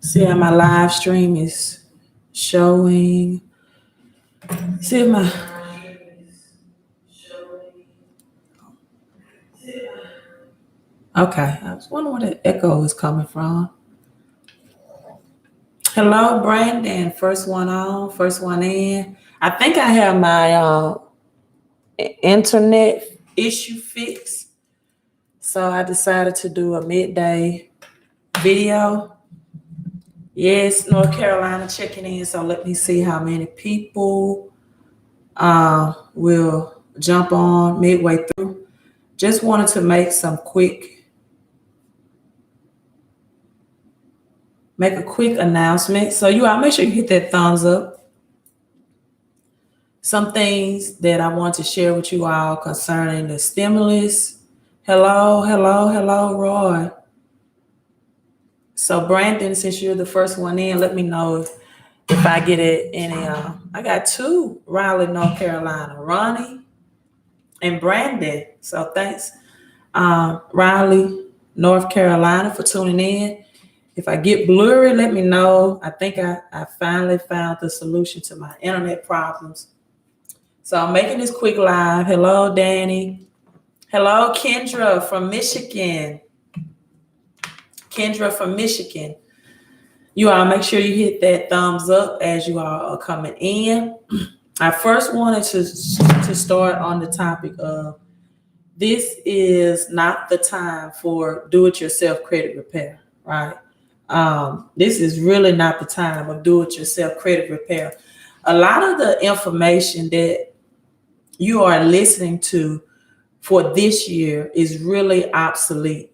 See how my live stream is showing. See if my okay. I was wondering where the echo is coming from. Hello, Brandon. First one on, first one in. I think I have my internet issue fixed, so I decided to do a midday video. Yes, North Carolina checking in. So let me see how many people will jump on midway through. Just wanted to make a quick announcement. So you all make sure you hit that thumbs up. Some things that I want to share with you all concerning the stimulus. Hello, Roy. So Brandon, since you're the first one in, let me know if I get it any. I got two Raleigh, North Carolina, Ronnie and Brandon. So thanks, Raleigh, North Carolina, for tuning in. If I get blurry, let me know. I think I finally found the solution to my internet problems. So I'm making this quick live. Hello, Danny. Hello, Kendra from Michigan. You all make sure you hit that thumbs up as you all are coming in. I first wanted to start on the topic of this is not the time for do-it-yourself credit repair, right? This is really not the time of do-it-yourself credit repair. A lot of the information that you are listening to for this year is really obsolete.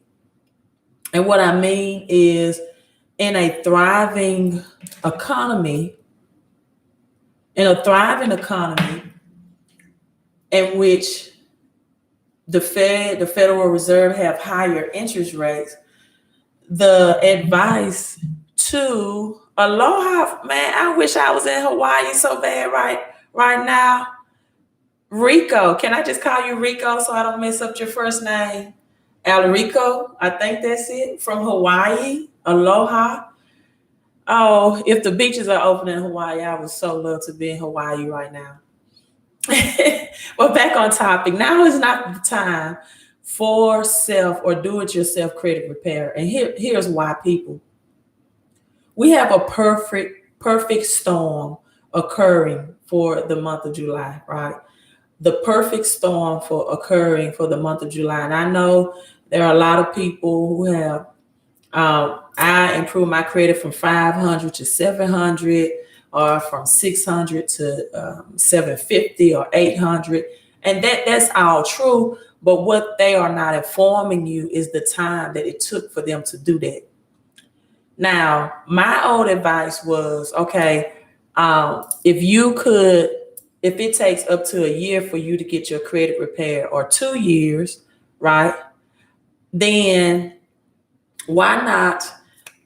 And what I mean is, in a thriving economy, in which the Federal Reserve have higher interest rates, the advice to aloha, man, I wish I was in Hawaii so bad right now. Rico, can I just call you Rico so I don't mess up your first name? Alarico, I think that's it, from Hawaii. Aloha. Oh, if the beaches are open in Hawaii, I would so love to be in Hawaii right now. But back on topic. Now is not the time for self or do-it-yourself credit repair. And here's why, people. We have a perfect storm occurring for the month of July, right? The perfect storm occurring for the month of July. And I know there are a lot of people who have, I improved my credit from 500 to 700, or from 600 to 750 or 800. And that's all true. But what they are not informing you is the time that it took for them to do that. Now, my old advice was, okay, if it takes up to a year for you to get your credit repaired, or 2 years, right? Then why not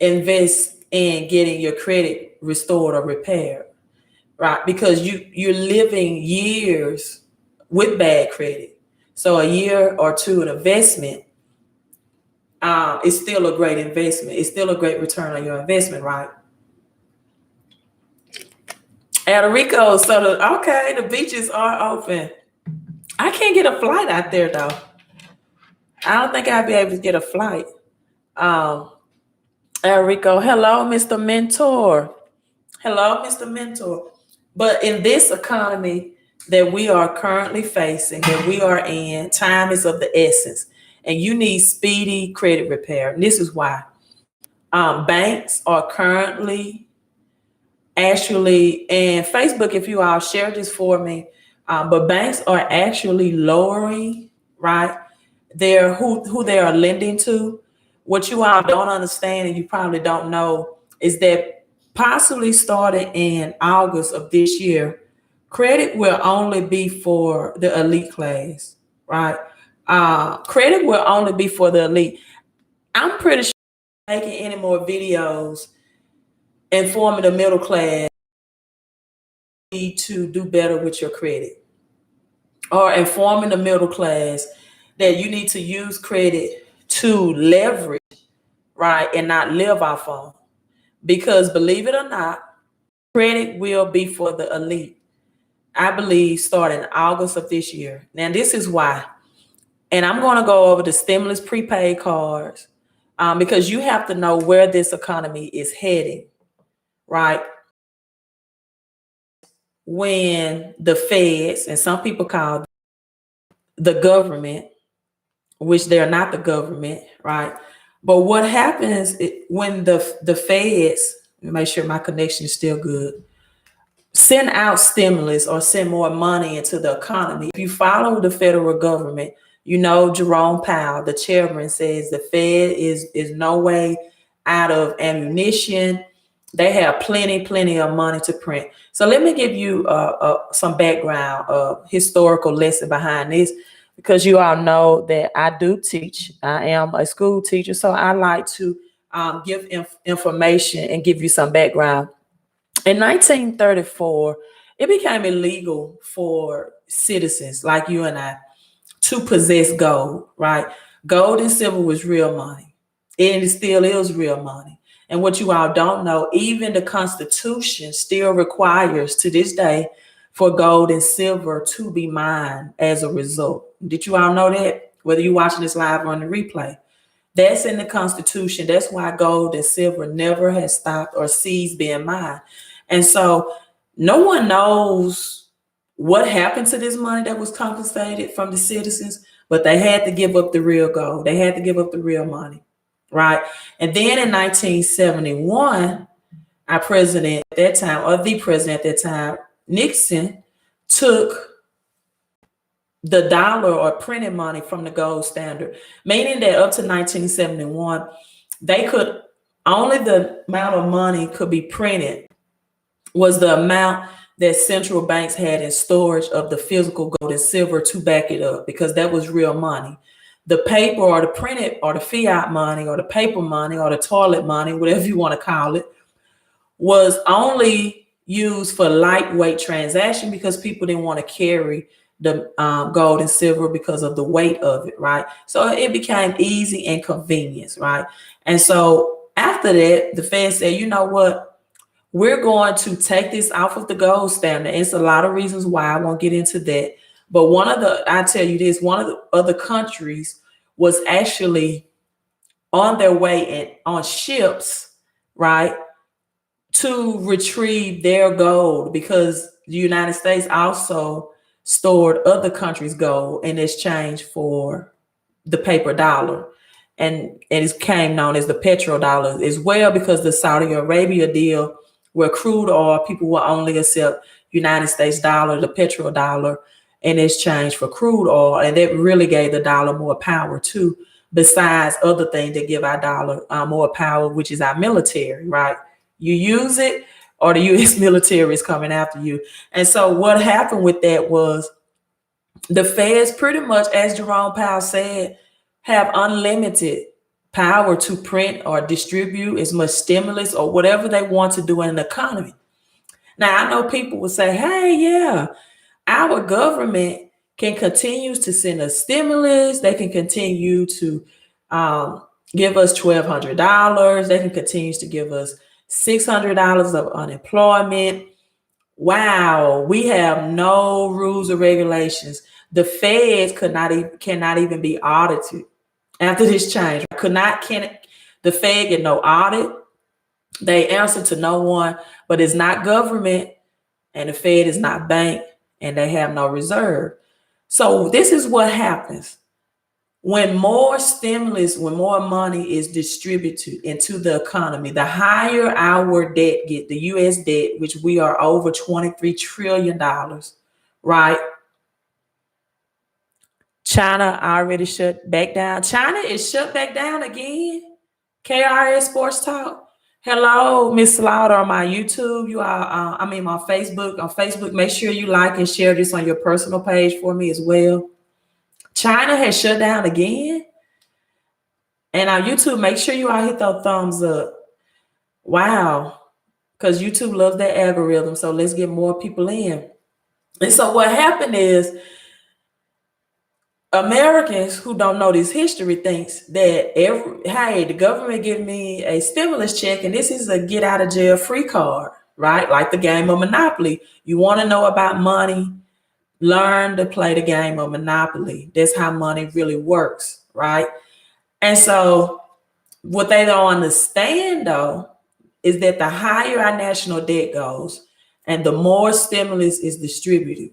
invest in getting your credit restored or repaired, right? Because you're living years with bad credit. So a year or two in investment is still a great investment. It's still a great return on your investment, right? Rico, so the beaches are open. I can't get a flight out there though. I don't think I'd be able to get a flight. Rico, hello, Mr. Mentor. Hello, Mr. Mentor. But in this economy that we are currently facing, that we are in, time is of the essence, and you need speedy credit repair. And this is why banks are currently actually, and Facebook, if you all share this for me, but banks are actually lowering, right, who they are lending to. What you all don't understand, and you probably don't know, is that possibly starting in August of this year, credit will only be for the elite class, right? Credit will only be for the elite. I'm pretty sure I'm making any more videos informing the middle class need to do better with your credit, or informing the middle class that you need to use credit to leverage, right, and not live off on. because believe it or not, credit will be for the elite. I believe starting August of this year. Now, this is why. And I'm going to go over the stimulus prepaid cards because you have to know where this economy is heading, right? When the feds, and some people call the government, which they're not the government, right? But what happens when the feds, let me make sure my connection is still good, send out stimulus or send more money into the economy. If you follow the federal government, you know Jerome Powell, the chairman, says the Fed is no way out of ammunition. They have plenty of money to print. So let me give you some background, historical lesson behind this, because you all know that I do teach. I am a school teacher, so I like to give information and give you some background. In 1934, it became illegal for citizens like you and I to possess gold, right? Gold and silver was real money. And it still is real money. And what you all don't know, even the Constitution still requires to this day for gold and silver to be mined as a result. Did you all know that? Whether you're watching this live or on the replay. That's in the Constitution. That's why gold and silver never has stopped or ceased being mined. And so no one knows what happened to this money that was confiscated from the citizens, but they had to give up the real gold. They had to give up the real money, right? And then in 1971, our president at that time, or the president at that time, Nixon, took the dollar or printed money from the gold standard, meaning that up to 1971, they could only the amount of money could be printed was the amount that central banks had in storage of the physical gold and silver to back it up, because that was real money. The paper or the printed or the fiat money or the paper money or the toilet money, whatever you want to call it, was only used for lightweight transaction because people didn't want to carry the gold and silver because of the weight of it, right? So it became easy and convenience, right? And so after that, the Fed said, you know what? We're going to take this off of the gold standard. It's a lot of reasons why. I won't get into that. But I tell you this, one of the other countries was actually on their way on ships, right, to retrieve their gold, because the United States also stored other countries' gold in exchange for the paper dollar. And it came known as the petrodollar as well, because the Saudi Arabia deal, where crude oil, people will only accept United States dollar, the petrodollar, in exchange for crude oil. And that really gave the dollar more power too, besides other things that give our dollar more power, which is our military, right? You use it or the U.S. military is coming after you. And so what happened with that was the feds pretty much, as Jerome Powell said, have unlimited power to print or distribute as much stimulus or whatever they want to do in an economy. Now, I know people will say, hey, yeah, our government can continue to send us stimulus. They can continue to give us $1,200. They can continue to give us $600 of unemployment. Wow, we have no rules or regulations. The feds cannot even be audited after this change. The Fed get no audit. They answer to no one, but it's not government, and the Fed is not bank, and they have no reserve. So this is what happens when more stimulus, when more money is distributed into the economy. The higher our debt get, the U.S. debt, which we are over $23 trillion, right? China already shut back down. China is shut back down again. KRS Sports Talk. Hello, Miss Slaughter on my YouTube. You are, my Facebook. On Facebook, make sure you like and share this on your personal page for me as well. China has shut down again. And on YouTube, make sure you all hit those thumbs up. Wow. Because YouTube loves that algorithm. So let's get more people in. And so what happened is Americans who don't know this history thinks that hey, the government give me a stimulus check and this is a get out of jail free card, right? Like the game of Monopoly. You want to know about money? Learn to play the game of Monopoly. That's how money really works, right? And so what they don't understand though is that the higher our national debt goes and the more stimulus is distributed,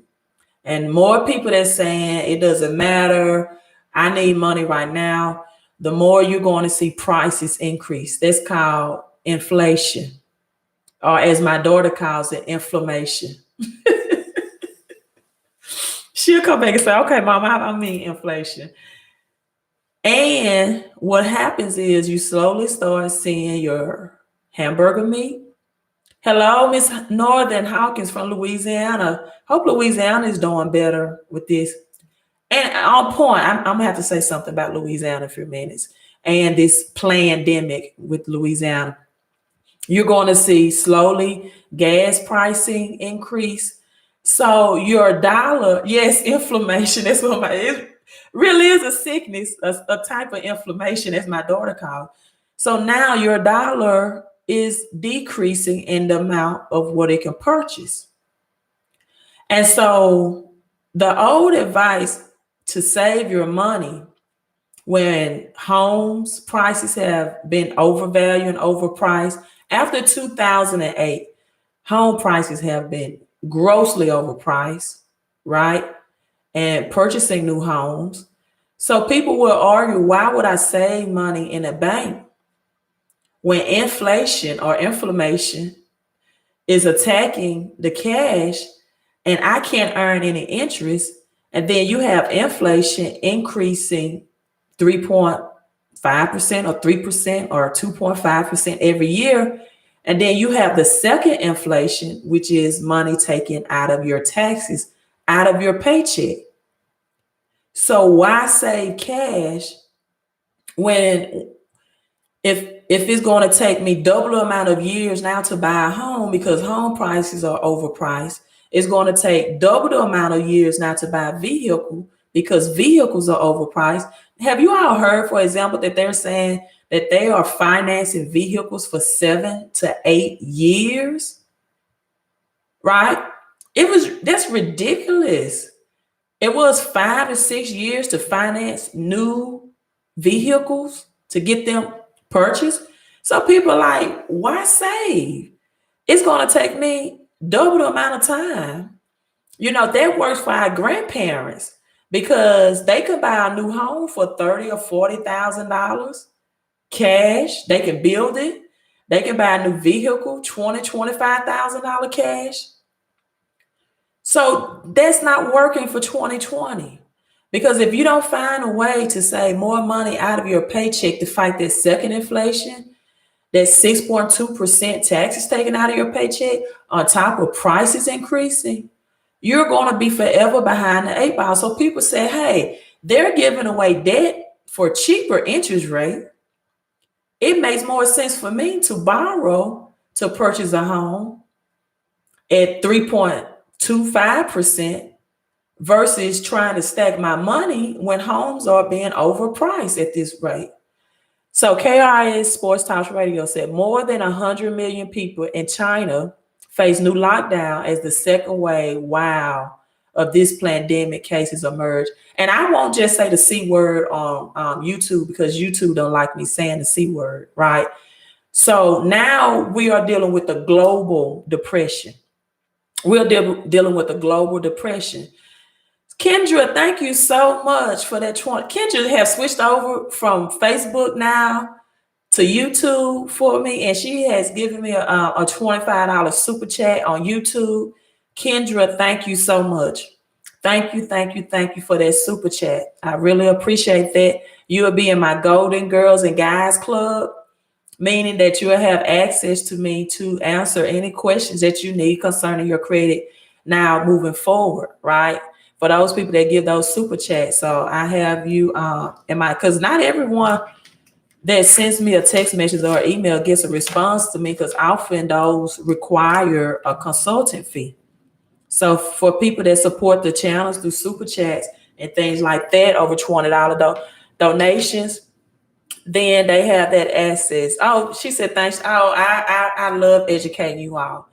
and more people that's saying it doesn't matter, I need money right now, the more you're going to see prices increase. That's called inflation, or as my daughter calls it, inflammation. She'll come back and say, okay, Mom, I mean inflation. And what happens is you slowly start seeing your hamburger meat. Hello, Miss Northern Hawkins from Louisiana. Hope Louisiana is doing better with this. And on point, I'm gonna have to say something about Louisiana in a few minutes and this pandemic with Louisiana. You're going to see slowly gas pricing increase. So your dollar, yes, inflammation. That's what it really is a sickness, a type of inflammation, as my daughter called. So now your dollar is decreasing in the amount of what it can purchase. And so the old advice to save your money when homes prices have been overvalued and overpriced, after 2008, home prices have been grossly overpriced, right? And purchasing new homes. So people will argue, why would I save money in a bank when inflation or inflammation is attacking the cash and I can't earn any interest? And then you have inflation increasing 3.5% or 3% or 2.5% every year. And then you have the second inflation, which is money taken out of your taxes, out of your paycheck. So why save cash when if it's going to take me double the amount of years now to buy a home because home prices are overpriced? It's going to take double the amount of years now to buy a vehicle because vehicles are overpriced. Have you all heard, for example, that they're saying that they are financing vehicles for 7 to 8 years? Right? That's ridiculous. It was 5 to 6 years to finance new vehicles to get them purchased. So people are like, why save? It's going to take me double the amount of time. You know, that works for our grandparents because they could buy a new home for $30,000 or $40,000 cash. They can build it. They can buy a new vehicle, $20,000, $25,000 cash. So that's not working for 2020. Because if you don't find a way to save more money out of your paycheck to fight that second inflation, that 6.2% taxes taken out of your paycheck on top of prices increasing, you're going to be forever behind the 8 ball. So people say, hey, they're giving away debt for cheaper interest rate. It makes more sense for me to borrow to purchase a home at 3.25% versus trying to stack my money when homes are being overpriced at this rate. So KRS Sports Talk Radio said more than 100 million people in China face new lockdown as the second wave, of this pandemic cases emerge. And I won't just say the C word on YouTube because YouTube don't like me saying the C word, right? So now we are dealing with the global depression. We're dealing with the global depression. Kendra, thank you so much for that. Kendra has switched over from Facebook now to YouTube for me, and she has given me a $25 super chat on YouTube. Kendra, thank you so much. Thank you for that super chat. I really appreciate that. You will be in my Golden Girls and Guys Club, meaning that you will have access to me to answer any questions that you need concerning your credit now moving forward, right? For those people that give those super chats. So I have you because not everyone that sends me a text message or email gets a response to me because often those require a consultant fee. So for people that support the channels through super chats and things like that, over $20 donations, then they have that access. Oh, she said, thanks. Oh, I love educating you all.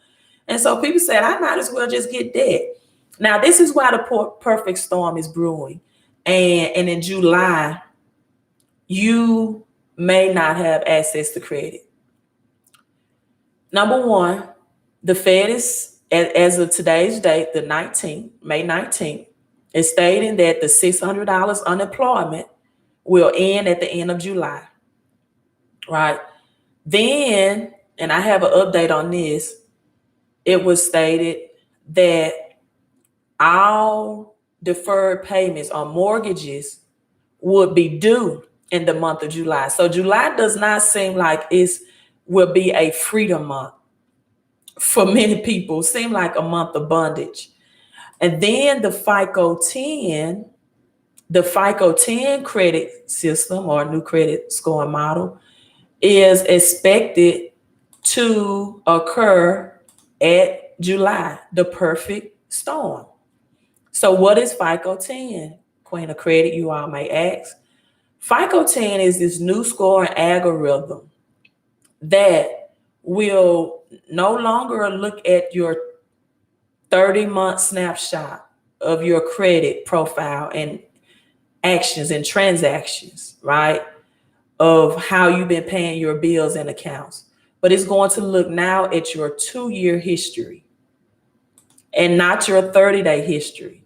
And so people said, I might as well just get that. Now, this is why the perfect storm is brewing. And in July, you may not have access to credit. Number one, the Fed is, as of today's date, the 19th, May 19th, is stating that the $600 unemployment will end at the end of July, right? Then, and I have an update on this, it was stated that all deferred payments on mortgages would be due in the month of July. So July does not seem like it will be a freedom month. For many people, seem like a month of bondage. And then the FICO 10 credit system, or new credit scoring model, is expected to occur at July, the perfect storm. So what is FICO 10? Queen of Credit, you all may ask. FICO 10 is this new scoring algorithm that will no longer look at your 30-month snapshot of your credit profile and actions and transactions, right? Of how you've been paying your bills and accounts. But it's going to look now at your 2-year history and not your 30-day history.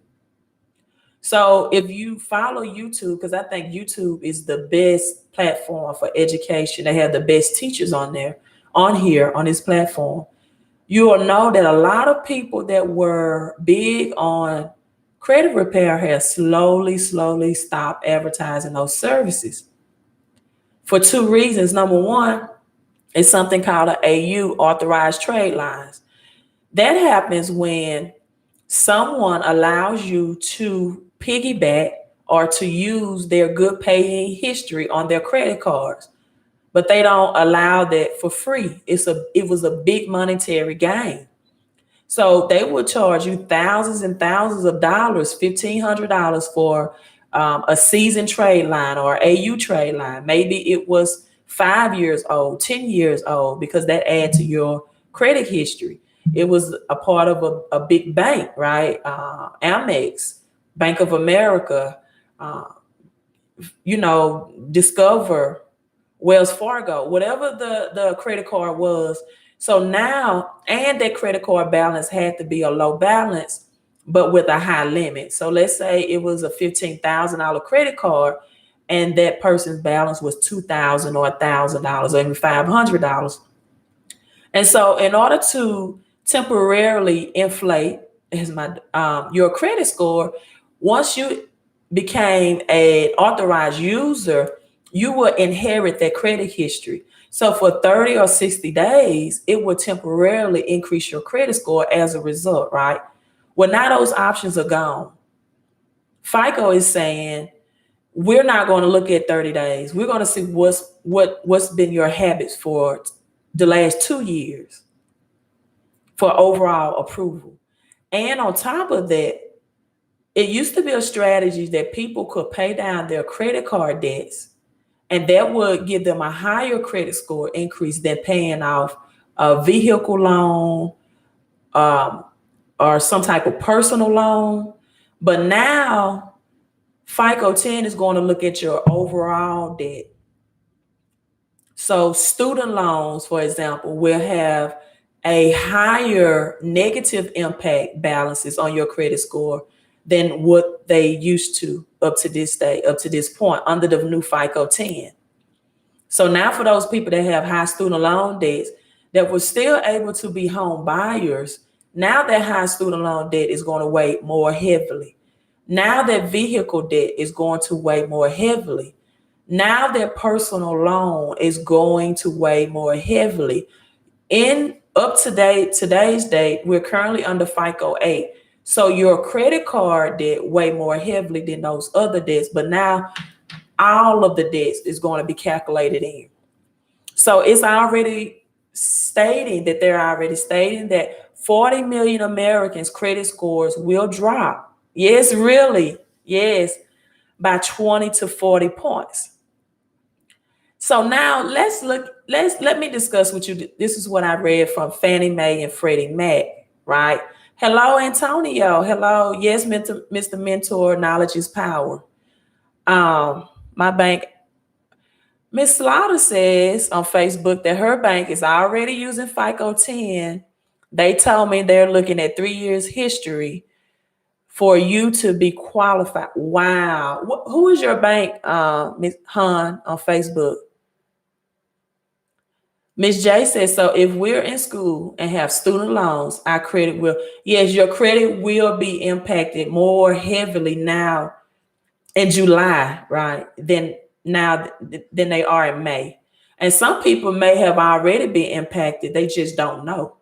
So if you follow YouTube, because I think YouTube is the best platform for education, they have the best teachers on there, on this platform, you will know that a lot of people that were big on credit repair have slowly stopped advertising those services for 2 reasons. Number one is something called an AU, authorized trade lines. That happens when someone allows you to piggyback or to use their good paying history on their credit cards, but they don't allow that for free. It was a big monetary gain. So they will charge you thousands and thousands of dollars, $1,500 for a seasoned trade line or AU trade line. Maybe it was 5 years old, 10 years old, because that adds to your credit history. It was a part of a big bank, right? Amex, Bank of America, Discover, Wells Fargo, whatever the credit card was. So now, and that credit card balance had to be a low balance, but with a high limit. So let's say it was a $15,000 credit card and that person's balance was $2,000 or $1,000 or even $500. And so in order to temporarily inflate your credit score, once you became an authorized user, you will inherit that credit history. So for 30 or 60 days, it will temporarily increase your credit score as a result, right? Well, now those options are gone. FICO is saying, we're not going to look at 30 days. We're going to see what's been your habits for the last 2 years for overall approval. And on top of that, it used to be a strategy that people could pay down their credit card debts, and that would give them a higher credit score increase than paying off a vehicle loan or some type of personal loan. But now FICO 10 is going to look at your overall debt. So student loans, for example, will have a higher negative impact balances on your credit score than what they used to up to this point under the new FICO 10. So now for those people that have high student loan debts that were still able to be home buyers, now that high student loan debt is going to weigh more heavily. Now that vehicle debt is going to weigh more heavily. Now that personal loan is going to weigh more heavily. In up to today's date, we're currently under FICO 8. So your credit card debt weigh more heavily than those other debts, but now all of the debts is going to be calculated in. So it's already stating that 40 million Americans' credit scores will drop. Yes, really. Yes, by 20 to 40 points. So now let me discuss with you. This is what I read from Fannie Mae and Freddie Mac, right? Hello, Antonio. Hello. Yes, Mr. Mentor, knowledge is power. My bank, Miss Slaughter says on Facebook that her bank is already using FICO 10. They told me they're looking at 3 years history for you to be qualified. Wow. Who is your bank, Miss Han on Facebook? Miss J says, so if we're in school and have student loans, our credit will, yes, your credit will be impacted more heavily now in July, right? Than they are in May. And some people may have already been impacted. They just don't know.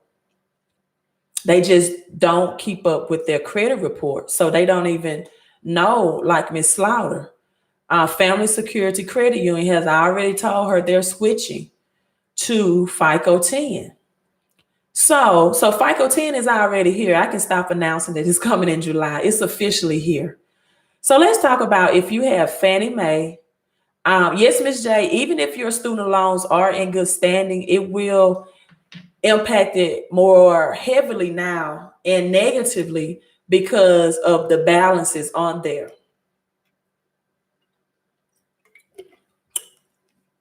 They just don't keep up with their credit report. So they don't even know, like Miss Slaughter. Family Security Credit Union has already told her they're switching to FICO 10. So FICO 10 is already here. I can stop announcing that it's coming in July. It's officially here. So let's talk about if you have Fannie Mae. Yes, Ms. J, even if your student loans are in good standing, it will impact it more heavily now and negatively because of the balances on there.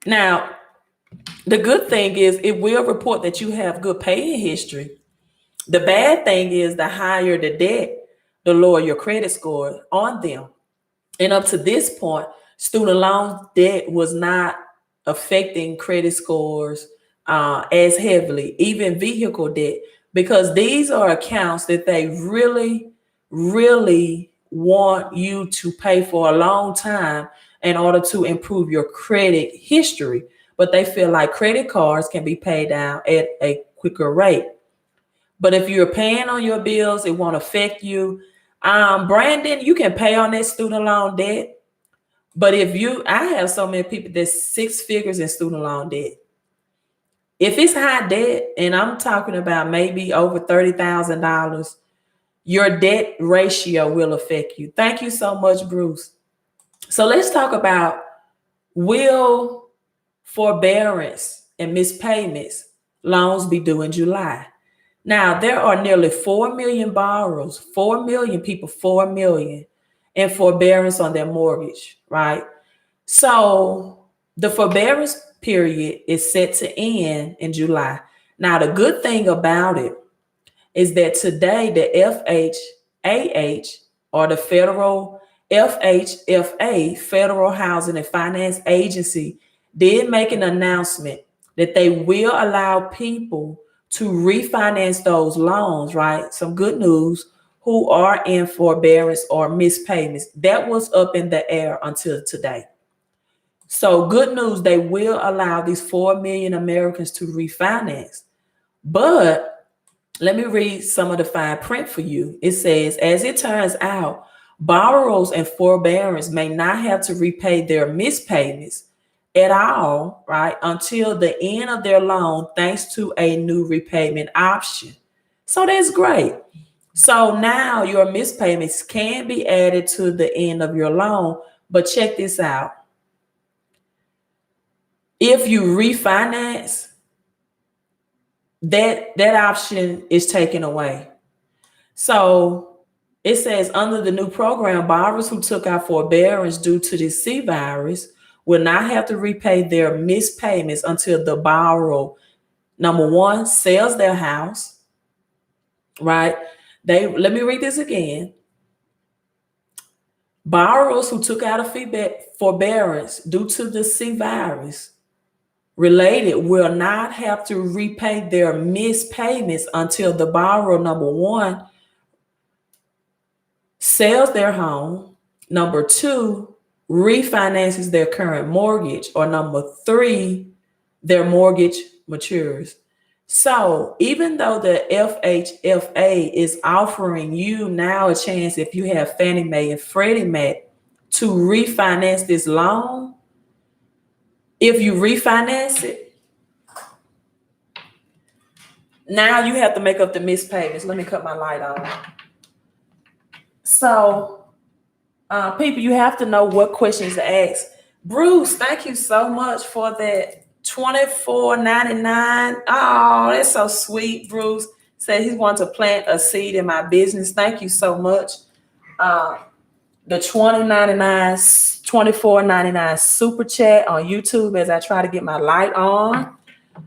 Now, the good thing is it will report that you have good paying history. The bad thing is the higher the debt, the lower your credit score on them. And up to this point, student loan debt was not affecting credit scores as heavily, even vehicle debt, because these are accounts that they really, really want you to pay for a long time in order to improve your credit history. But they feel like credit cards can be paid down at a quicker rate. But if you're paying on your bills, it won't affect you. Brandon, you can pay on that student loan debt. But I have so many people that's 6 figures in student loan debt. If it's high debt, and I'm talking about maybe over $30,000, your debt ratio will affect you. Thank you so much, Bruce. So let's talk about, will forbearance and mispayments loans be due in July? Now, there are nearly 4 million borrowers, 4 million people, 4 million in forbearance on their mortgage, right? So the forbearance period is set to end in July. Now, the good thing about it is that today the FHA, or the federal FHFA, Federal Housing and Finance Agency, did make an announcement that they will allow people to refinance those loans, right? Some good news, who are in forbearance or mispayments. That was up in the air until today. So good news, they will allow these 4 million Americans to refinance. But let me read some of the fine print for you. It says, as it turns out, borrowers and forbearance may not have to repay their mispayments at all, right, until the end of their loan, thanks to a new repayment option. So that's great. So now your mispayments can be added to the end of your loan. But check this out. If you refinance, that option is taken away. So it says, under the new program, borrowers who took out forbearance due to the C virus will not have to repay their missed payments until the borrower, number one, sells their house, right? Let me read this again. Borrowers who took out a forbearance due to the C virus related will not have to repay their missed payments until the borrower, number one, sells their home, number two, refinances their current mortgage, or number three, their mortgage matures. So even though the FHFA is offering you now a chance, if you have Fannie Mae and Freddie Mac, to refinance this loan, if you refinance it, now you have to make up the missed payments. Let me cut my light on. So People, you have to know what questions to ask. Bruce, thank you so much for that $24.99. Oh, that's so sweet. Bruce said he wants to plant a seed in my business. Thank you so much. The $24.99 super chat on YouTube as I try to get my light on.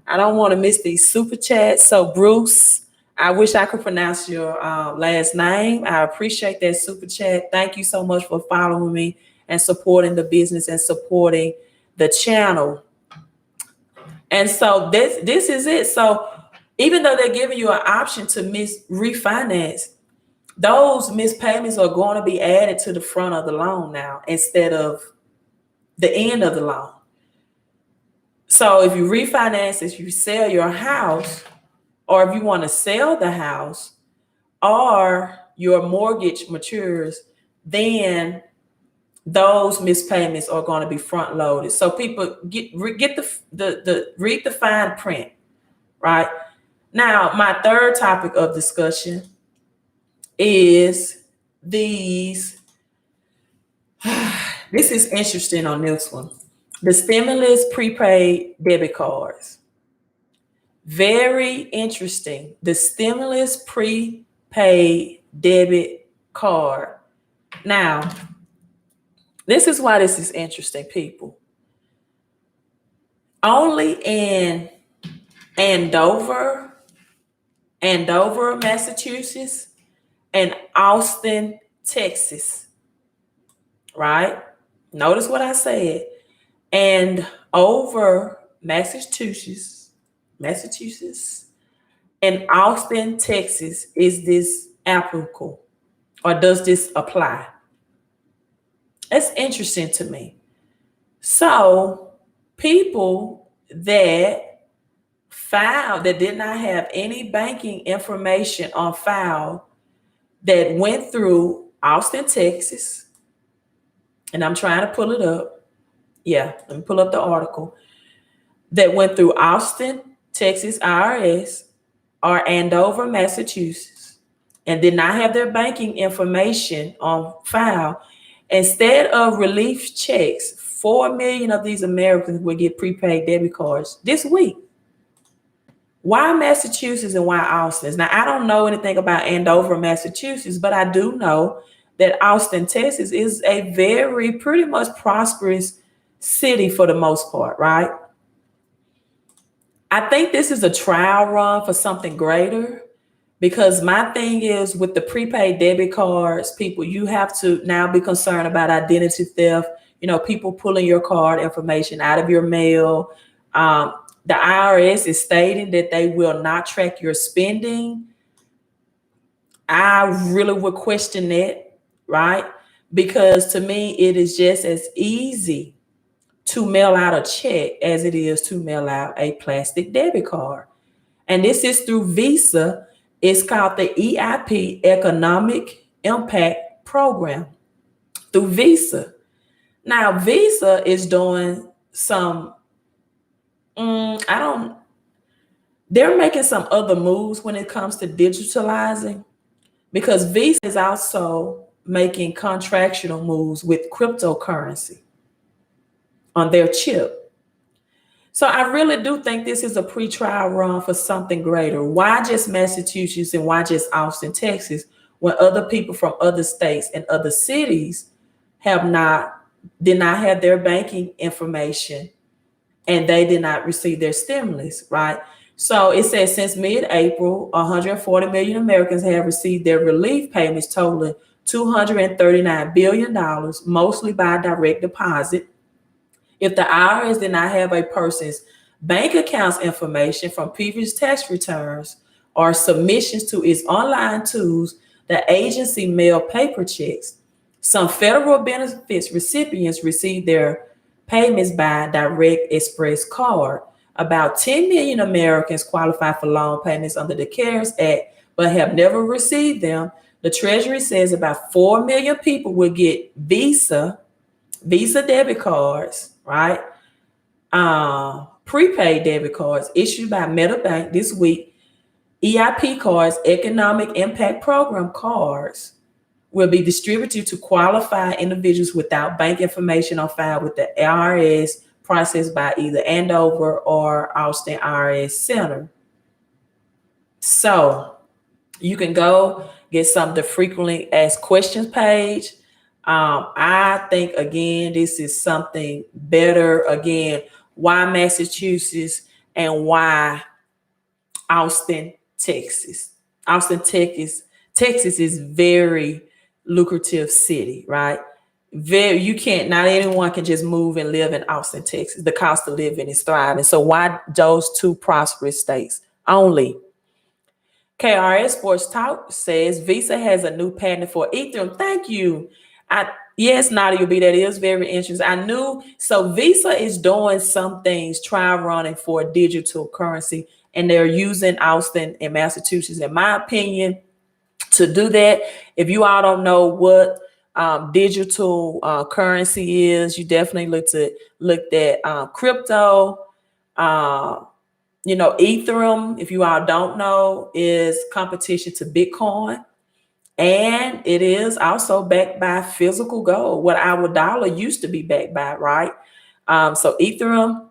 I don't want to miss these super chats. So Bruce, I wish I could pronounce your last name. I appreciate that super chat. Thank you so much for following me and supporting the business and supporting the channel. And so this is it. So even though they're giving you an option to refinance, those missed payments are going to be added to the front of the loan now instead of the end of the loan. So if you refinance, if you sell your house, or if you want to sell the house, or your mortgage matures, then those missed payments are going to be front loaded. So people read the fine print, right? Now, my third topic of discussion is these. This is interesting on this one. The stimulus prepaid debit cards. Very interesting. The stimulus prepaid debit card. Now, this is why this is interesting, people. Only in Andover, Massachusetts, and Austin, Texas, right? Notice what I said. And over Massachusetts, and Austin, Texas, is this applicable, or does this apply? That's interesting to me. So people that filed that did not have any banking information on file that went through Austin, Texas, and I'm trying to pull it up. Yeah, let me pull up the article. That went through Austin, Texas IRS, or Andover, Massachusetts, and did not have their banking information on file. Instead of relief checks, 4 million of these Americans will get prepaid debit cards this week. Why Massachusetts and why Austin? Now, I don't know anything about Andover, Massachusetts, but I do know that Austin, Texas is a very pretty much prosperous city for the most part, right? I think this is a trial run for something greater, because my thing is with the prepaid debit cards, people, you have to now be concerned about identity theft, people pulling your card information out of your mail. The IRS is stating that they will not track your spending. I really would question that, right? Because to me, it is just as easy to mail out a check as it is to mail out a plastic debit card. And this is through Visa. It's called the EIP, Economic Impact Program, through Visa. Now, Visa is doing some, they're making some other moves when it comes to digitalizing, because Visa is also making contractual moves with cryptocurrency on their chip. So I really do think this is a pre-trial run for something greater. Why just Massachusetts and why just Austin, Texas, when other people from other states and other cities did not have their banking information and they did not receive their stimulus, right? So it says since mid-April, 140 million Americans have received their relief payments totaling $239 billion, mostly by direct deposit. If the IRS did not have a person's bank accounts information from previous tax returns or submissions to its online tools, the agency mailed paper checks. Some federal benefits recipients received their payments by direct express card. About 10 million Americans qualify for loan payments under the CARES Act, but have never received them. The Treasury says about 4 million people will get Visa debit cards, right? Prepaid debit cards issued by MetaBank this week. EIP cards, Economic Impact Program cards, will be distributed to qualified individuals without bank information on file with the IRS, processed by either Andover or Austin IRS Center. So you can go get some of the frequently asked questions page. I think, again, this is something better. Again, why Massachusetts and why Austin, Texas? Austin, Texas is very lucrative city, right? Not anyone can just move and live in Austin, Texas. The cost of living is thriving. So why those two prosperous states only? KRS Sports Talk says Visa has a new patent for Ethereum. Thank you. Yes, Nadia B, that is very interesting. I knew. So Visa is doing some things, trial running for digital currency, and they're using Austin and Massachusetts, in my opinion, to do that. If you all don't know what digital currency is, you definitely look at crypto. Ethereum, if you all don't know, is competition to Bitcoin. And it is also backed by physical gold, what our dollar used to be backed by, right? So Ethereum,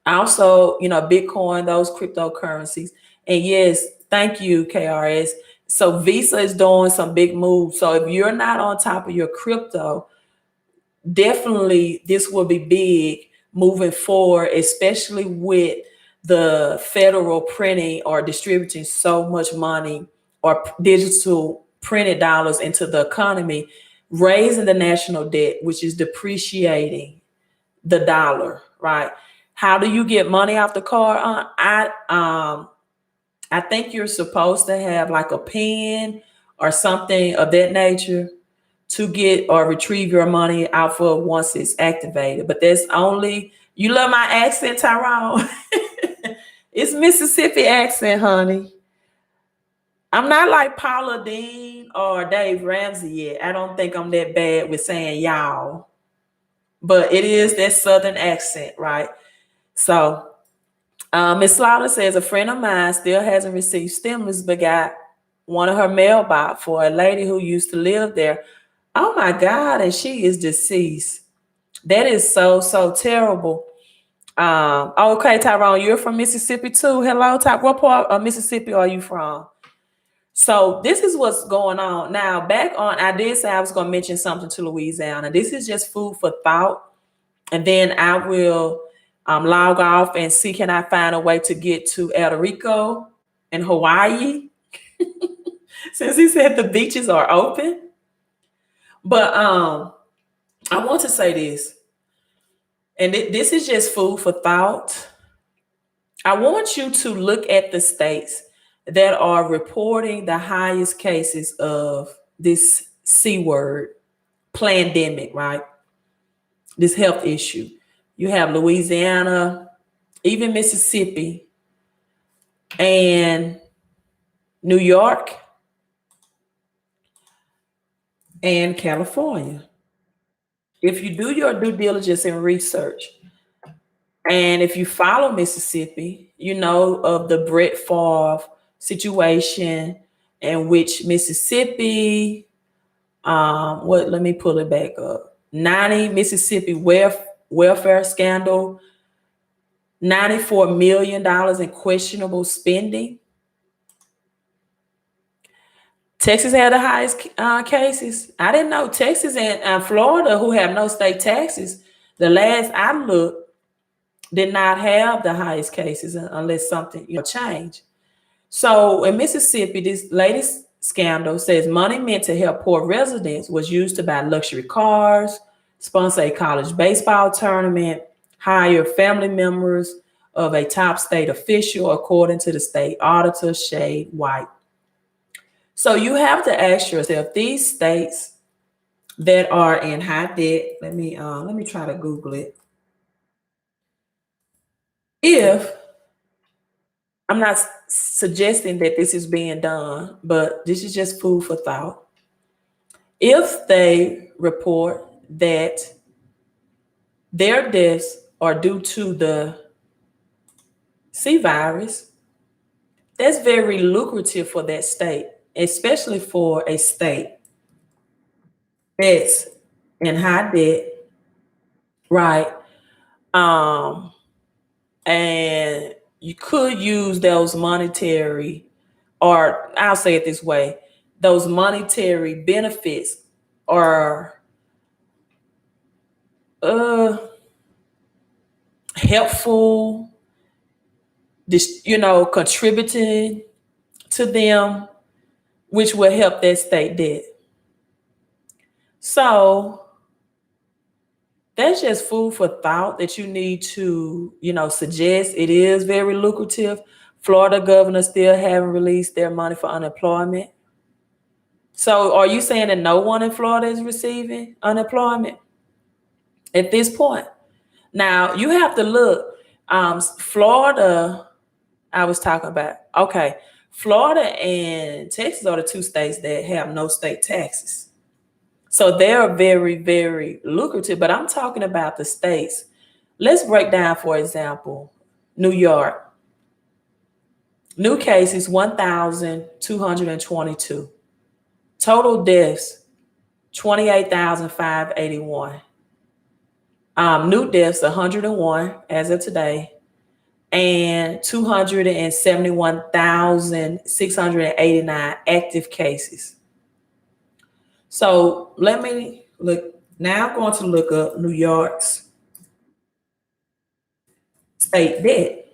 also, Bitcoin, those cryptocurrencies. And yes, thank you, KRS. So Visa is doing some big moves. So if you're not on top of your crypto, definitely this will be big moving forward, especially with the federal printing or distributing so much money or digital printed dollars into the economy, raising the national debt, which is depreciating the dollar, right? How do you get money off the card? I think you're supposed to have like a PIN or something of that nature to get or retrieve your money out for once it's activated. But that's only, you love my accent, Tyrone? It's Mississippi accent, honey. I'm not like Paula Dean or Dave Ramsey yet. I don't think I'm that bad with saying y'all. But it is that Southern accent, right? So Ms. Slaughter says a friend of mine still hasn't received stimulus, but got one of her mailbox for a lady who used to live there. Oh my God, and she is deceased. That is so, so terrible. Okay, Tyrone, you're from Mississippi too. Hello, Ty. What part of Mississippi are you from? So this is what's going on. Now, I did say I was going to mention something to Louisiana. This is just food for thought. And then I will log off and see, can I find a way to get to Puerto Rico and Hawaii? Since he said the beaches are open. But I want to say this, and this is just food for thought. I want you to look at the states that are reporting the highest cases of this C word, pandemic, right? This health issue. You have Louisiana, even Mississippi, and New York, and California. If you do your due diligence and research, and if you follow Mississippi, you know of the Brett Favre situation in which Mississippi, let me pull it back up. 90 Mississippi welfare scandal, $94 million in questionable spending. Texas had the highest cases. I didn't know Texas and Florida, who have no state taxes, the last I looked, did not have the highest cases unless something changed. So in Mississippi, this latest scandal says money meant to help poor residents was used to buy luxury cars, sponsor a college baseball tournament, hire family members of a top state official, according to the state auditor, Shade White. So you have to ask yourself, these states that are in high debt, let me try to Google it. If I'm not suggesting that this is being done, but this is just food for thought. If they report that their deaths are due to the C virus, that's very lucrative for that state, especially for a state debts and high debt, right? And you could use those monetary, or I'll say it this way, those monetary benefits are helpful, contributing to them, which will help that state debt. So that's just food for thought that you need to, suggest. It is very lucrative. Florida governor still haven't released their money for unemployment. So are you saying that no one in Florida is receiving unemployment at this point? Now you have to look. Florida, I was talking about. Okay, Florida and Texas are the two states that have no state taxes. So they're very, very lucrative, but I'm talking about the states. Let's break down, for example, New York. New cases, 1,222. Total deaths, 28,581. New deaths, 101 as of today, and 271,689 active cases. So let me look. Now I'm going to look up New York's state debt.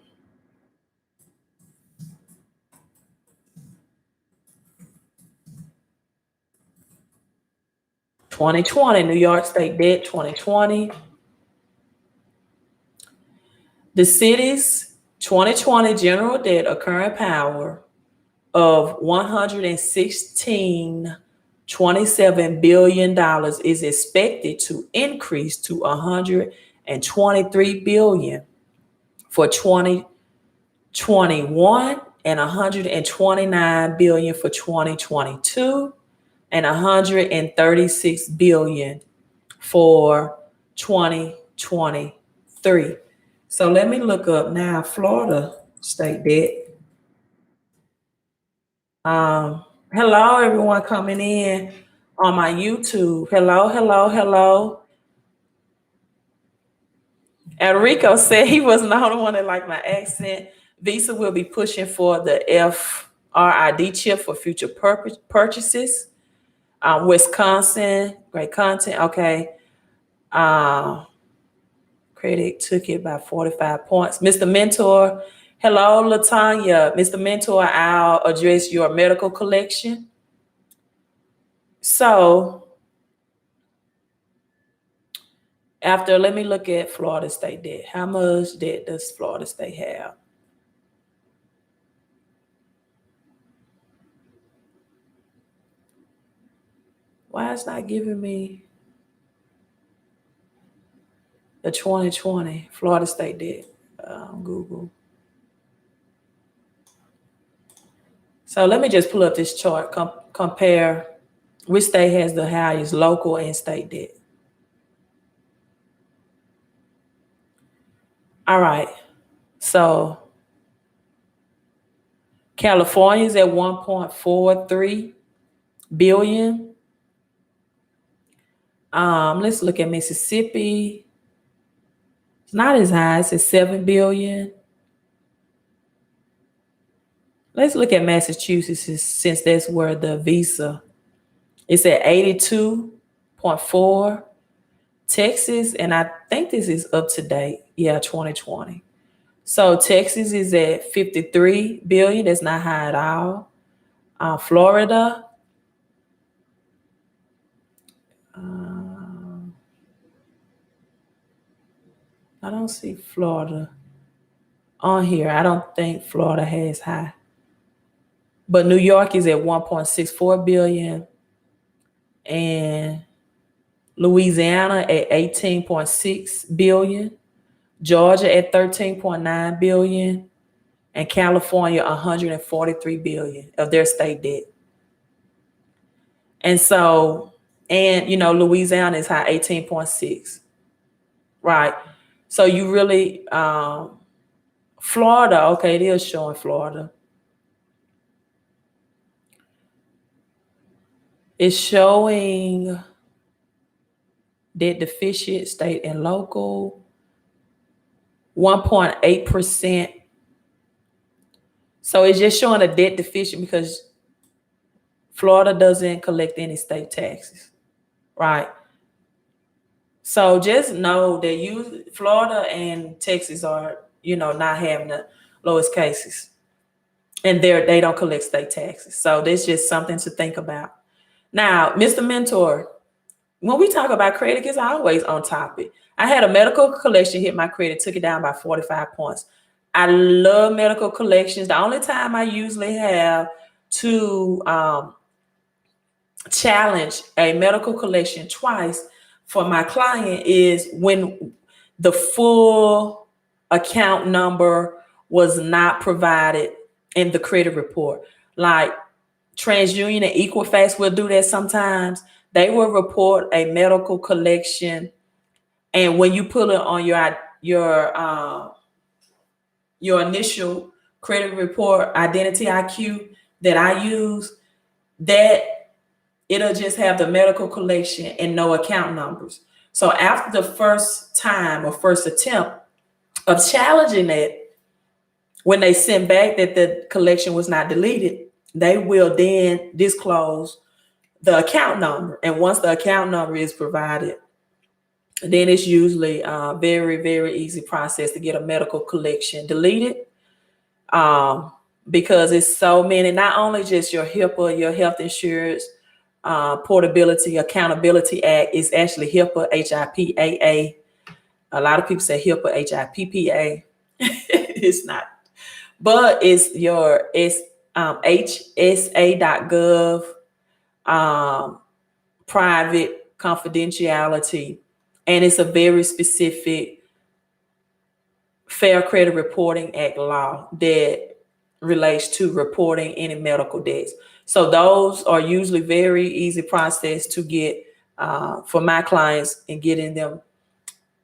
(2020) New York state debt 2020. The city's 2020 general debt occurring power of $116.27 billion is expected to increase to $123 billion for 2021 and $129 billion for 2022 and $136 billion for 2023. So let me look up now Florida state debt. Hello, everyone coming in on my YouTube. Hello. Enrico said he wasn't the only one that liked my accent. Visa will be pushing for the FRID chip for future purchases. Wisconsin, great content. Okay. Credit took it by 45 points. Mr. Mentor, hello, Latanya. Mr. Mentor, I'll address your medical collection. So let me look at Florida state debt. How much debt does Florida state have? Why is not giving me the 2020 Florida state debt on Google? So let me just pull up this chart, compare which state has the highest local and state debt. All right. So California is at 1.43 billion. Let's look at Mississippi. It's not as high. It's at 7 billion. Let's look at Massachusetts since that's where the Visa. It's at 82.4. Texas, and I think this is up to date. Yeah, 2020. So Texas is at 53 billion. That's not high at all. Florida. I don't see Florida on here. I don't think Florida has high. But New York is at 1.64 billion. And Louisiana at 18.6 billion. Georgia at 13.9 billion. And California 143 billion of their state debt. And so, Louisiana is high, 18.6. Right. So you really, Florida, okay, it is showing Florida. It's showing debt deficient, state and local, 1.8%. So it's just showing a debt deficient because Florida doesn't collect any state taxes, right? So just know that Florida and Texas are, not having the lowest cases, and they don't collect state taxes. So that's just something to think about. Now, Mr. Mentor, when we talk about credit, it's always on topic. I had a medical collection hit my credit, took it down by 45 points. I love medical collections. The only time I usually have to challenge a medical collection twice for my client is when the full account number was not provided in the credit report. Like TransUnion and Equifax will do that sometimes. They will report a medical collection, and when you put it on your initial credit report, Identity IQ that I use, that it'll just have the medical collection and no account numbers. So after the first time or first attempt of challenging it, when they send back that the collection was not deleted, they will then disclose the account number. And once the account number is provided, then it's usually a very, very easy process to get a medical collection deleted. Because it's so many, not only just your HIPAA, your health insurance, Portability Accountability Act, is actually HIPAA, HIPAA. A lot of people say HIPAA, HIPPA. It's not, but it's HSA.gov, private confidentiality, and it's a very specific Fair Credit Reporting Act law that relates to reporting any medical debts. So those are usually very easy process to get for my clients and getting them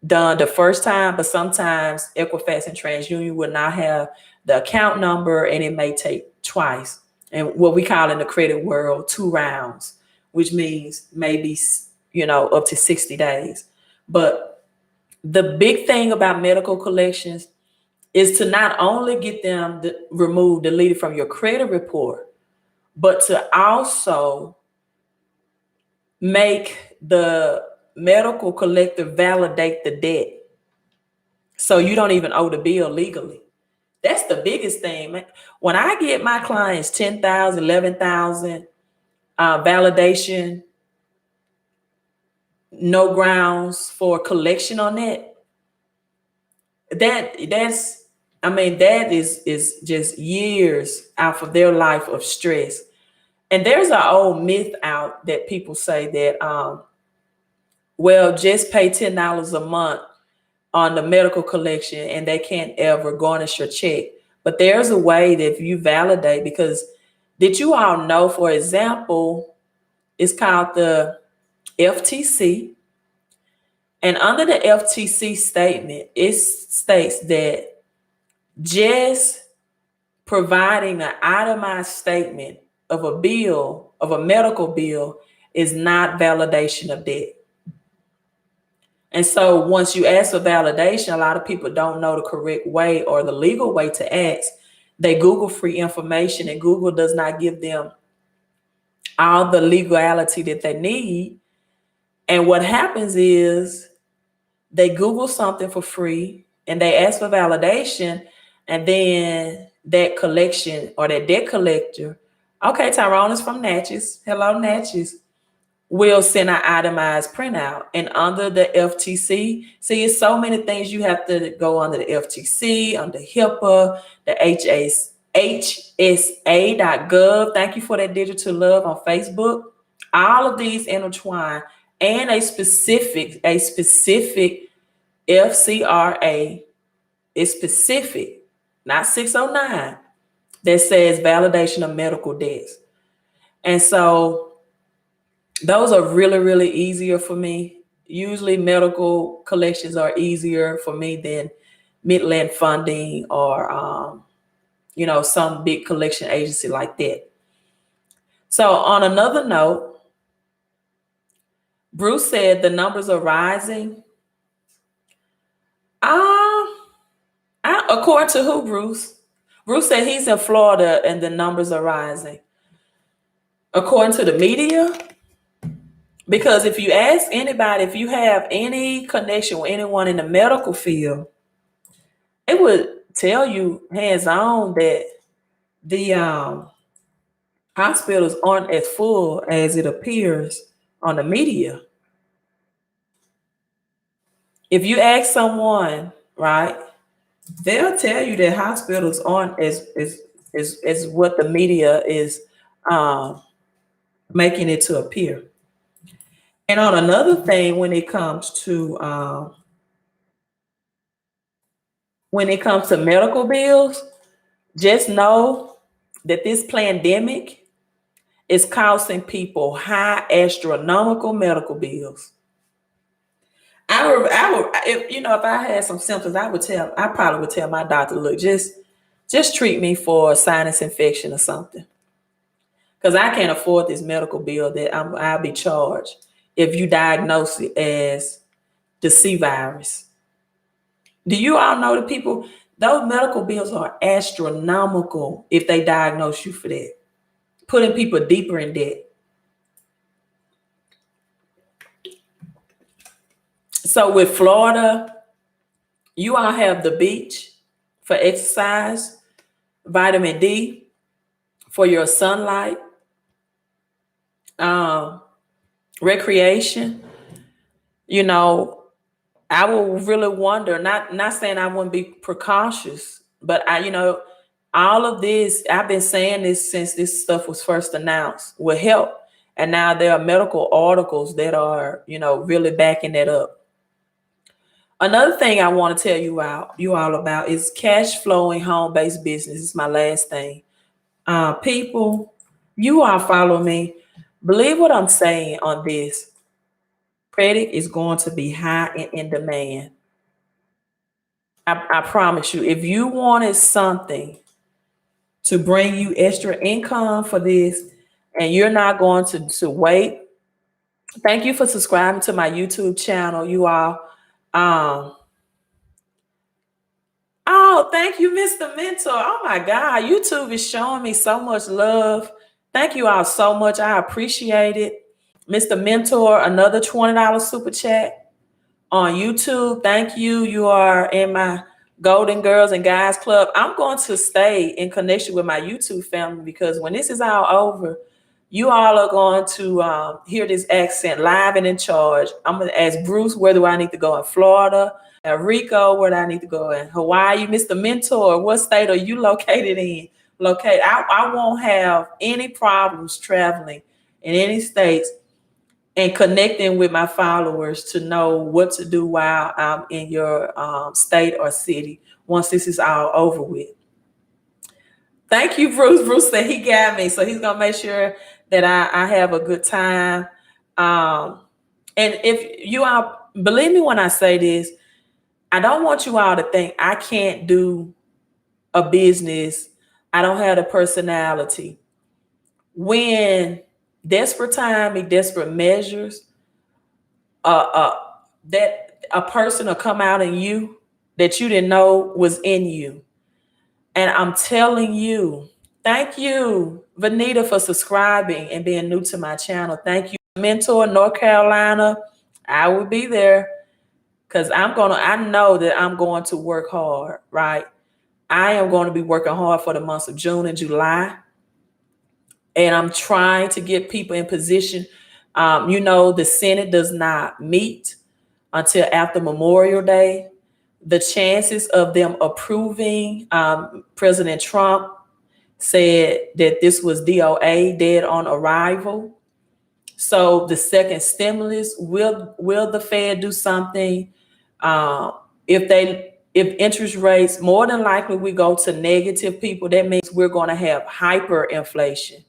done the first time, but sometimes Equifax and TransUnion will not have the account number, and it may take twice. And what we call in the credit world 2 rounds, which means maybe, up to 60 days. But the big thing about medical collections is to not only get them removed, deleted from your credit report, but to also make the medical collector validate the debt, so you don't even owe the bill legally. That's the biggest thing, man. When I get my clients 10,000, 11,000 validation, no grounds for collection on that. That is just years out of their life of stress. And there's an old myth out that people say that, just pay $10 a month on the medical collection and they can't ever garnish your check. But there's a way that if you validate, because did you all know, for example, it's called the FTC. And under the FTC statement, it states that just providing an itemized statement of a bill, of a medical bill, is not validation of debt. And so once you ask for validation, a lot of people don't know the correct way or the legal way to ask. They Google free information, and Google does not give them all the legality that they need. And what happens is they Google something for free and they ask for validation, and then that collection or that debt collector, okay, Tyrone is from Natchez. Hello, Natchez. Will send an itemized printout. And under the FTC, see, it's so many things you have to go under the FTC, under HIPAA, the HSA.gov. Thank you for that digital love on Facebook. All of these intertwine, and a specific FCRA is specific, not 609, that says validation of medical debts. And so those are really, really easier for me. Usually medical collections are easier for me than Midland Funding or, some big collection agency like that. So on another note, Bruce said the numbers are rising. According to who, Bruce? Bruce said he's in Florida and the numbers are rising. According to the media? Because if you ask anybody, if you have any connection with anyone in the medical field, it would tell you hands-on that the hospitals aren't as full as it appears on the media. If you ask someone, right, they'll tell you that hospitals aren't as what the media is making it to appear. And on another thing, when it comes to medical bills, just know that this pandemic is costing people high astronomical medical bills. If I had some symptoms, I probably would tell my doctor, look, just treat me for a sinus infection or something. Because I can't afford this medical bill that I'll be charged if you diagnose it as the C virus. Do you all know the people, those medical bills are astronomical if they diagnose you for that, putting people deeper in debt. So with Florida, you all have the beach for exercise, vitamin D for your sunlight, recreation. You know, I will really wonder, not saying I wouldn't be precautious, but all of this, I've been saying this since this stuff was first announced, will help. And now there are medical articles that are, really backing that up. Another thing I want to tell you all about is cash flowing home-based business. This is my last thing. People, you all follow me. Believe what I'm saying on this. Credit is going to be high and in demand. I promise you, if you wanted something to bring you extra income for this and you're not going to wait, thank you for subscribing to my YouTube channel, you all. Oh, thank you, Mr. Mentor. Oh my God, YouTube is showing me so much love. Thank you all so much. I appreciate it. Mr. Mentor, another $20 super chat on YouTube. Thank you. You are in my Golden Girls and Guys Club. I'm going to stay in connection with my YouTube family because when this is all over, you all are going to hear this accent live and in charge. I'm going to ask Bruce, where do I need to go in Florida? And Rico, where do I need to go in Hawaii? Mr. Mentor, what state are you located in? I won't have any problems traveling in any states and connecting with my followers to know what to do while I'm in your state or city once this is all over with. Thank you, Bruce. Bruce said he got me, so he's going to make sure that I have a good time. And if you all, believe me when I say this, I don't want you all to think I can't do a business. I don't have the personality. When desperate time and desperate measures, that a person will come out in you that you didn't know was in you. And I'm telling you, thank you, Vanita, for subscribing and being new to my channel. Thank you, Mentor, North Carolina. I will be there because I know that I'm going to work hard, right? I am going to be working hard for the months of June and July. And I'm trying to get people in position. The Senate does not meet until after Memorial Day. The chances of them approving, President Trump said that this was DOA, dead on arrival. So the second stimulus, will the Fed do something? If interest rates, more than likely we go to negative, people, that means we're going to have hyperinflation,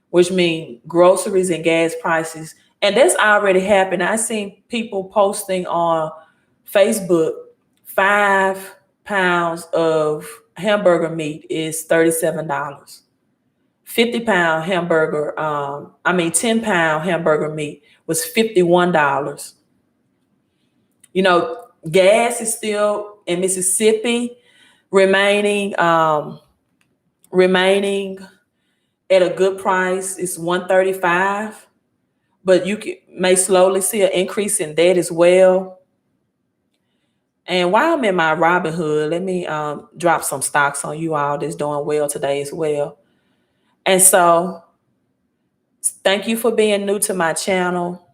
which means groceries and gas prices. And that's already happened. I seen people posting on Facebook, 5 pounds of hamburger meat is $37. 50-pound hamburger, 10-pound hamburger meat was $51. You know, gas is still in Mississippi remaining at a good price. It's $1.35, but may slowly see an increase in that as well. And while I'm in my Robinhood, let me drop some stocks on you all that's doing well today as well. And so thank you for being new to my channel.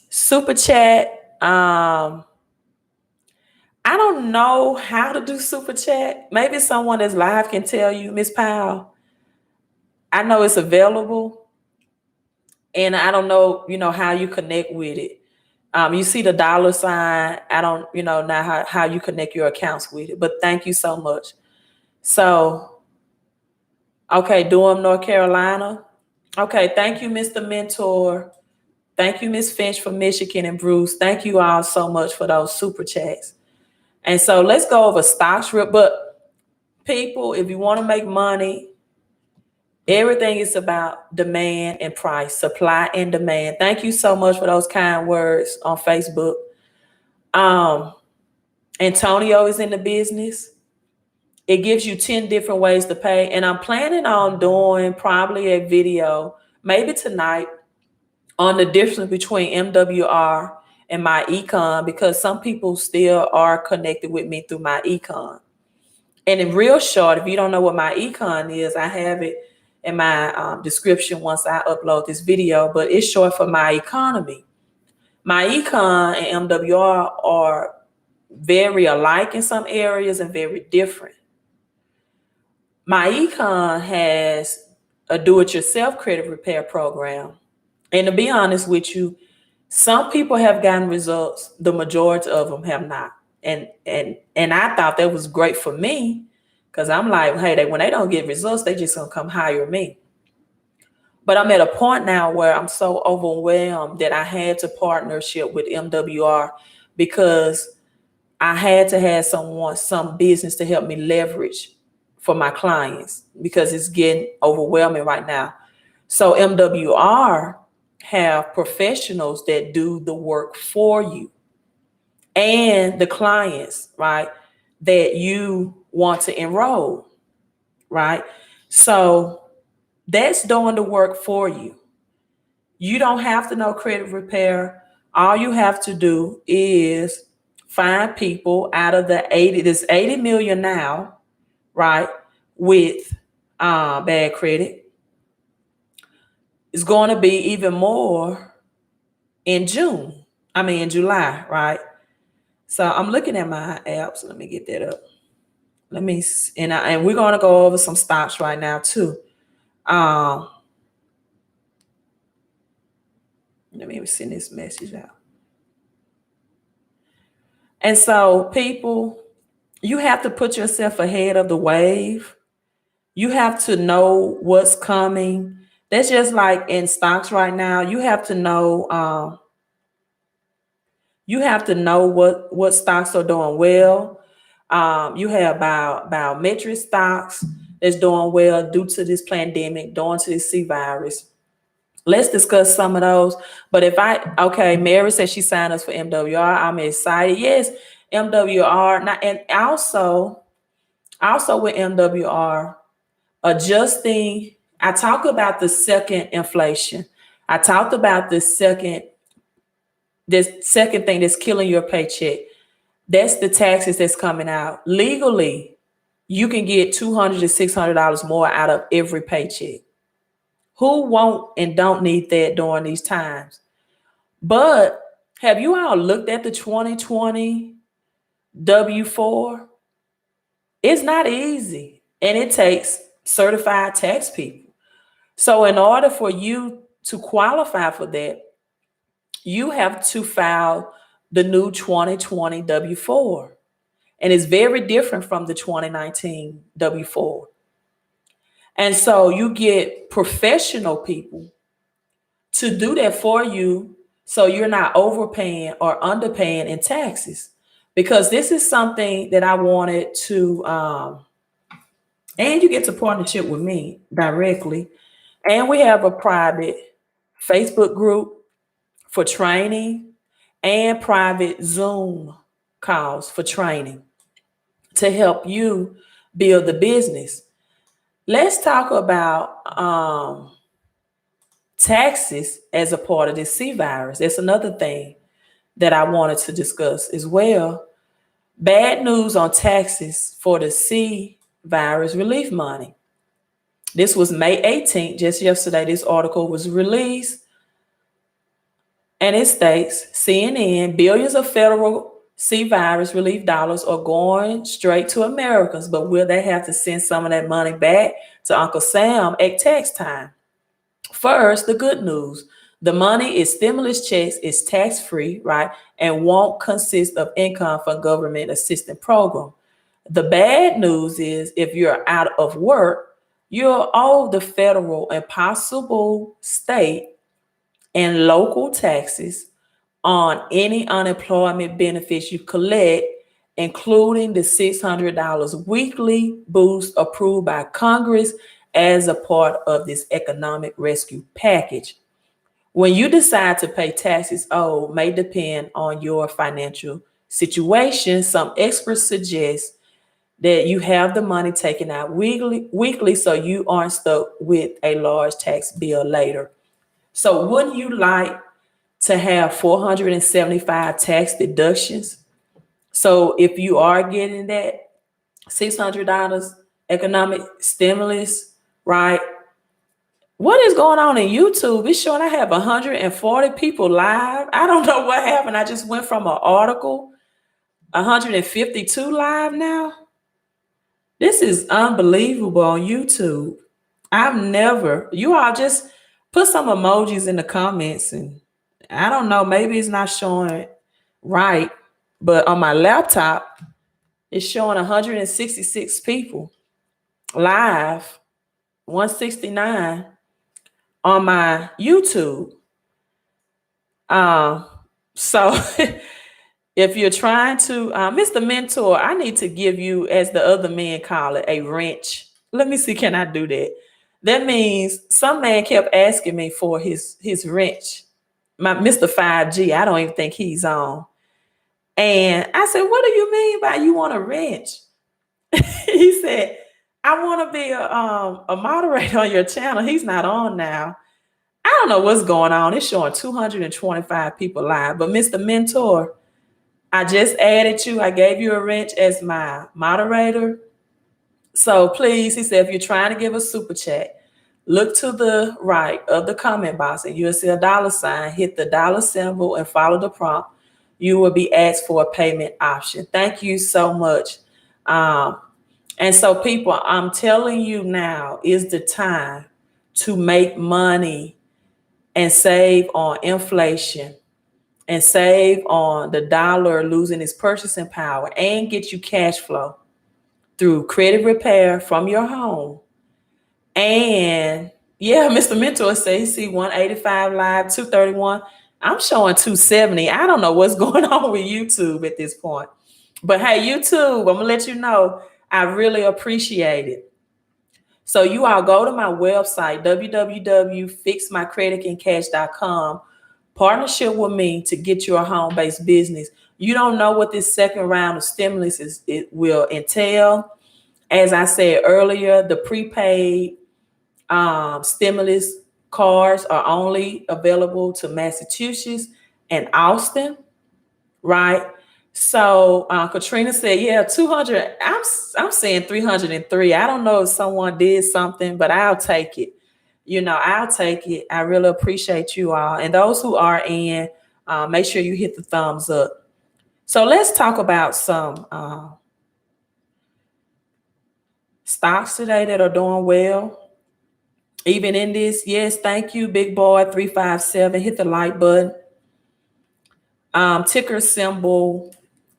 Super chat. I don't know how to do super chat. Maybe someone that's live can tell you, Miss Powell. I know it's available, and I don't know, how you connect with it. You see the $sign. I don't, now how you connect your accounts with it. But thank you so much. So, okay, Durham, North Carolina. Okay, thank you, Mr. Mentor. Thank you, Miss Finch from Michigan, and Bruce. Thank you all so much for those super chats. And so let's go over stocks. But people, if you want to make money, everything is about demand and price, supply and demand. Thank you so much for those kind words on Facebook. Antonio is in the business. It gives you 10 different ways to pay. And I'm planning on doing probably a video, maybe tonight, on the difference between MWR and my econ, because some people still are connected with me through my econ. And in real short, if you don't know what my econ is, I have it in my description once I upload this video, but it's short for my economy. My econ and MWR are very alike in some areas and very different. My econ has a do-it-yourself credit repair program. And to be honest with you, some people have gotten results. The majority of them have not. And I thought that was great for me, because I'm like, hey, when they don't get results, they just gonna come hire me. But I'm at a point now where I'm so overwhelmed that I had to partnership with MWR, because I had to have some business to help me leverage for my clients, because it's getting overwhelming right now. So MWR have professionals that do the work for you and the clients, right, that you want to enroll, right? So that's doing the work for you. You don't have to know credit repair. All you have to do is find people out of the 80, there's 80 million now, right, with bad credit. It's going to be even more in July, right? So I'm looking at my apps. Let me get that up. And we're going to go over some stocks right now too. Let me send this message out. And so people, you have to put yourself ahead of the wave. You have to know what's coming. That's just like in stocks right now. You have to know what stocks are doing well. You have biometric stocks that's doing well due to this pandemic, due to this C virus. Let's discuss some of those. But Mary said she signed us for MWR. I'm excited. Yes, MWR. And also with MWR, adjusting. I talk about the second inflation. I talked about this second thing that's killing your paycheck. That's the taxes that's coming out. Legally, you can get $200 to $600 more out of every paycheck. Who won't and don't need that during these times? But have you all looked at the 2020 W-4? It's not easy, and it takes certified tax people. So in order for you to qualify for that, you have to file the new 2020 W-4. And it's very different from the 2019 W-4. And so you get professional people to do that for you, so you're not overpaying or underpaying in taxes. Because this is something that I wanted to And you get to partnership with me directly. And we have a private Facebook group for training and private Zoom calls for training to help you build the business. Let's talk about taxes as a part of this C virus. That's another thing that I wanted to discuss as well. Bad news on taxes for the C virus relief money. This was May 18th, just yesterday. This article was released, and it states CNN, billions of federal C virus relief dollars are going straight to Americans, but will they have to send some of that money back to Uncle Sam at tax time? First, the good news. The money is stimulus checks, is tax-free, right? And won't consist of income from government assistance program. The bad news is if you're out of work, you're owed the federal and possible state and local taxes on any unemployment benefits you collect, including the $600 weekly boost approved by Congress as a part of this economic rescue package. When you decide to pay taxes owed may depend on your financial situation. Some experts suggest that you have the money taken out weekly so you aren't stuck with a large tax bill later. So wouldn't you like to have 475 tax deductions? So if you are getting that $600 economic stimulus, right? What is going on in YouTube? It's showing I have 140 people live. I don't know what happened. I just went from an article, 152 live now. This is unbelievable on YouTube. You all just put some emojis in the comments, and I don't know, maybe it's not showing it right, but on my laptop, it's showing 166 people live, 169 on my YouTube. So if you're trying to, Mr. Mentor, I need to give you, as the other men call it, a wrench. Let me see, can I do that? That means some man kept asking me for his wrench. My Mr. 5G, I don't even think he's on. And I said, what do you mean by you want a wrench? He said, I want to be a moderator on your channel. He's not on now. I don't know what's going on. It's showing 225 people live. But Mr. Mentor, I just added you. I gave you a wrench as my moderator. So please, he said, if you're trying to give a super chat, look to the right of the comment box and you'll see a $sign. Hit the dollar symbol and follow the prompt. You will be asked for a payment option. Thank you so much. And so people, I'm telling you now is the time to make money and save on inflation and save on the dollar losing its purchasing power and get you cash flow through credit repair from your home. And yeah, Mr. Mentor says, see 185 live, 231. I'm showing 270. I don't know what's going on with YouTube at this point. But hey, YouTube, I'm going to let you know, I really appreciate it. So you all go to my website, www.fixmycreditandcash.com, partnership with me to get you a home-based business. You don't know what this second round of stimulus it will entail. As I said earlier, the prepaid stimulus cards are only available to Massachusetts and Austin, right? So Katrina said, yeah, 200. I'm saying 303. I don't know if someone did something, but I'll take it. I'll take it. I really appreciate you all. And those who are in, make sure you hit the thumbs up. So let's talk about some stocks today that are doing well. Even in this, yes, thank you, Big Boy 357. Hit the like button. Ticker symbol.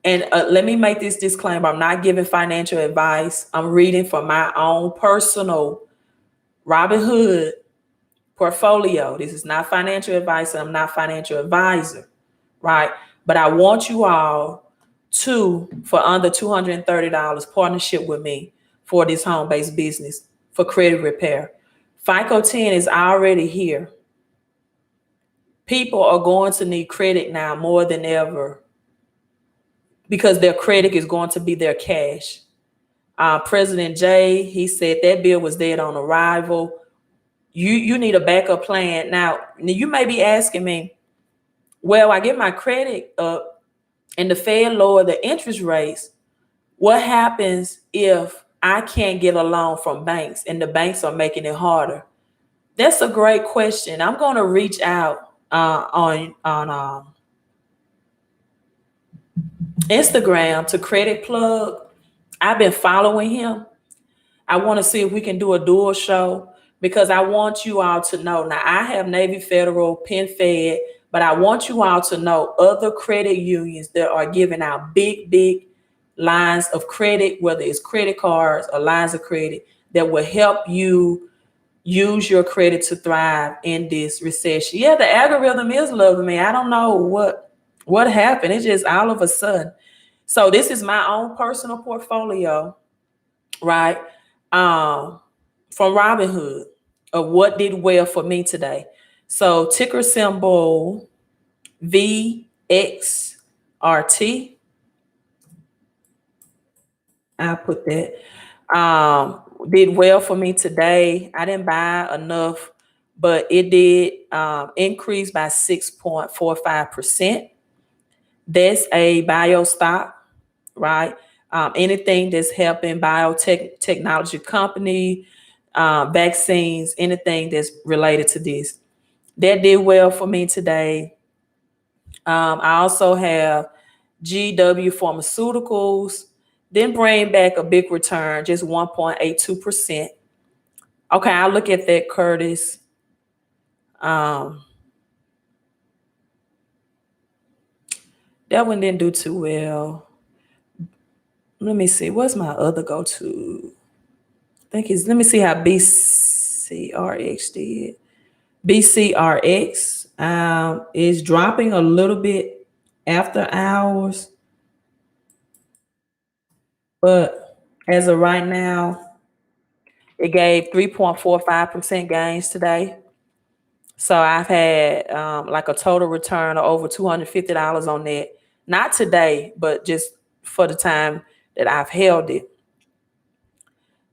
And let me make this disclaimer. I'm not giving financial advice. I'm reading from my own personal Robinhood portfolio. This is not financial advice. I'm not financial advisor, right? But I want you all to, for under $230, partnership with me for this home-based business for credit repair. FICO 10 is already here. People are going to need credit now more than ever because their credit is going to be their cash. President Jay, he said that bill was dead on arrival. You need a backup plan. Now, you may be asking me, well, I get my credit up and the Fed lower the interest rates. What happens if I can't get a loan from banks and the banks are making it harder? That's a great question. I'm going to reach out on Instagram to Credit Plug. I've been following him. I want to see if we can do a dual show because I want you all to know. Now, I have Navy Federal, Penn Fed, but I want you all to know other credit unions that are giving out big lines of credit, whether it's credit cards or lines of credit that will help you use your credit to thrive in this recession. Yeah, the algorithm is loving me. I don't know what happened. It's just all of a sudden. So this is my own personal portfolio, right? From Robinhood of what did well for me today. So ticker symbol VXRT. I'll put that. Did well for me today. I didn't buy enough, but it did increase by 6.45%. That's a bio stock, right? Anything that's helping technology company, vaccines, anything that's related to this. That did well for me today. I also have GW Pharmaceuticals. Didn't bring back a big return, just 1.82%. Okay, I'll look at that, Curtis. That one didn't do too well. Let me see. What's my other go-to? I think let me see how BCRX did. BCRX is dropping a little bit after hours. But as of right now, it gave 3.45% gains today. So I've had like a total return of over $250 on that. Not today, but just for the time that I've held it.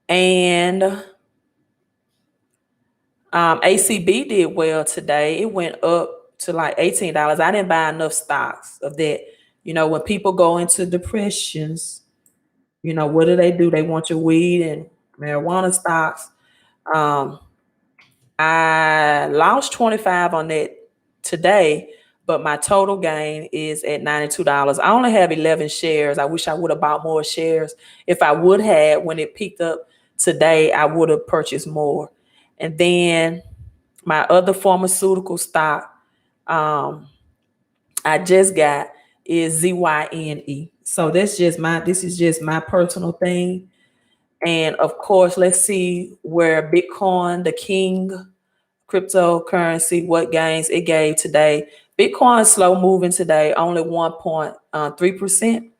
And ACB did well today. It went up to like $18. I didn't buy enough stocks of that. You know, when people go into depressions, you know, what do? They want your weed and marijuana stocks. I lost 25 on that today, but my total gain is at $92. I only have 11 shares. I wish I would have bought more shares. If I would have, when it peaked up today, I would have purchased more. And then my other pharmaceutical stock I just got is 𝒲𝑽ne. So this is just my personal thing. And of course, let's see where Bitcoin, the king cryptocurrency, what gains it gave today. Bitcoin slow moving today, only 1.3%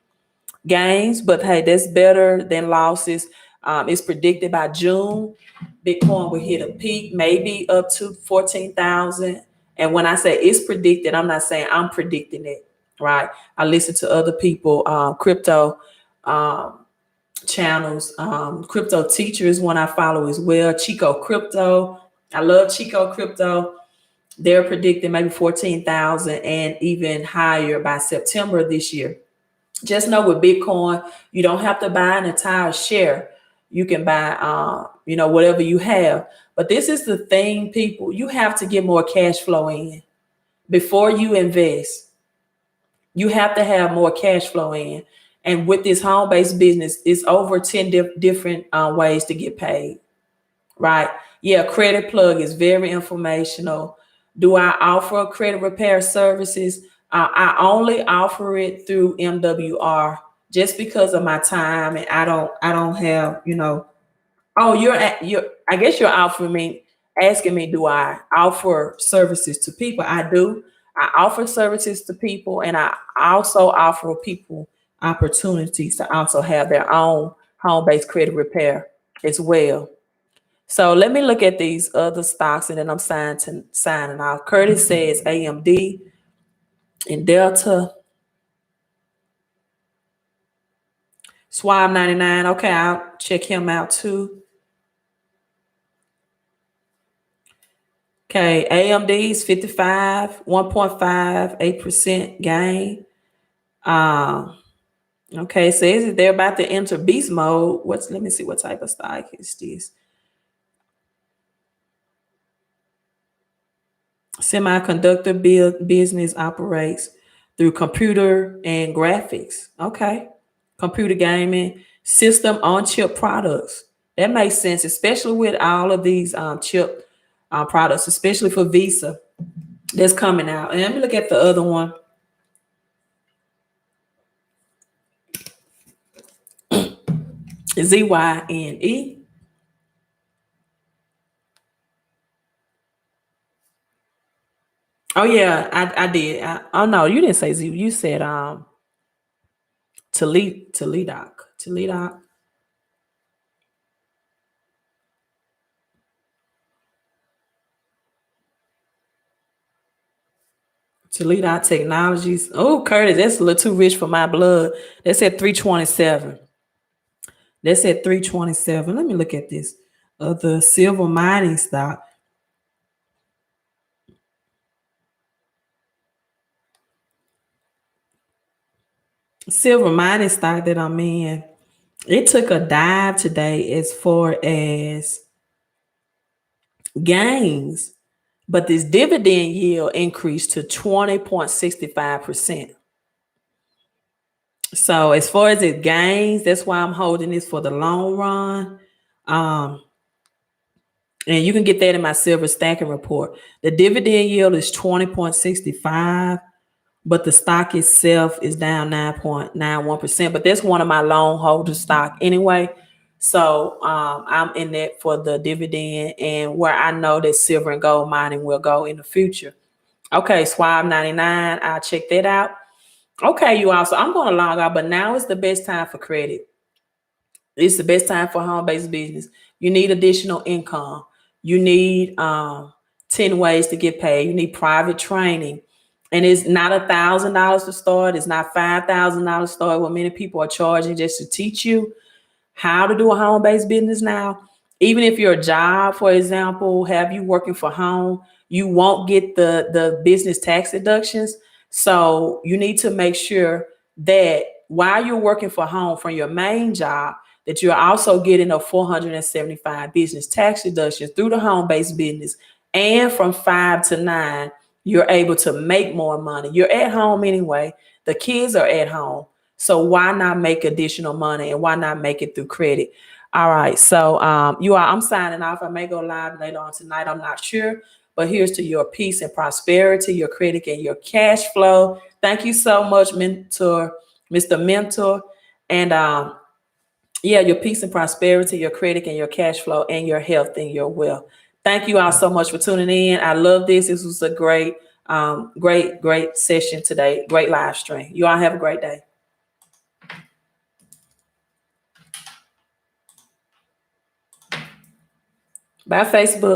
gains, but hey, that's better than losses. It's predicted by June, Bitcoin will hit a peak, maybe up to 14,000. And when I say it's predicted, I'm not saying I'm predicting it, right? I listen to other people, crypto channels. Crypto Teacher is one I follow as well. 𝒞𝓋𝑒. I love 𝒞𝓋𝑒. They're predicting maybe 14,000 and even higher by September this year. Just know with Bitcoin, you don't have to buy an entire share. You can buy, whatever you have. But this is the thing, people. You have to get more cash flow in before you invest. You have to have more cash flow in. And with this home-based business, it's over 10 different ways to get paid, right? Yeah, Credit Plug is very informational. Do I offer credit repair services? I only offer it through MWR just because of my time, and I don't have, Oh, I guess you're asking me, do I offer services to people? I do. I offer services to people, and I also offer people opportunities to also have their own home-based credit repair as well. So let me look at these other stocks, and then I'm signing off. Curtis says AMD and Delta. Swab 99. Okay, I'll check him out too. Okay, AMD is 55, 1.58% gain. Okay, says they're about to enter beast mode. Let me see what type of stock is this. Semiconductor business operates through computer and graphics. Okay. Computer gaming, system on chip products. That makes sense, especially with all of these chip products, especially for Visa that's coming out. And let me look at the other one. ZYNE. Oh yeah, I did. Oh no, you didn't say Z. You said 𝒞𝓇𝑒𝒹𝒾𝓉. 𝒞𝓇𝑒𝒹 Technologies. Oh, Curtis, that's a little too rich for my blood. That's at 327. That's at 327. Let me look at this. The silver mining stock. Silver mining stock that I'm in. It took a dive today as far as gains, but this dividend yield increased to 20.65%. So as far as it gains, that's why I'm holding this for the long run. And you can get that in my silver stacking report. The dividend yield is 20.65, but the stock itself is down 9.91%. But that's one of my long holder stock anyway. So I'm in that for the dividend and where I know that silver and gold mining will go in the future. Okay, Swab 99, I'll check that out. Okay, you all. So I'm going to log out, but now is the best time for credit. It's the best time for home-based business. You need additional income. You need 10 ways to get paid. You need private training. And it's not $1,000 to start. It's not $5,000 to start. What many people are charging just to teach you how to do a home-based business now. Even if your job, for example, have you working for home, you won't get the business tax deductions. So you need to make sure that while you're working for home from your main job, that you're also getting a 475 business tax deductions through the home-based business. And from 5 to 9, you're able to make more money. You're at home anyway. The kids are at home. So why not make additional money and why not make it through credit? All right. So I'm signing off. I may go live later on tonight. I'm not sure. But here's to your peace and prosperity, your credit and your cash flow. Thank you so much, Mentor, Mr. Mentor. And your peace and prosperity, your credit and your cash flow, and your health and your wealth. Thank you all so much for tuning in. I love this. This was a great session today. Great live stream. You all have a great day. Bye, Facebook.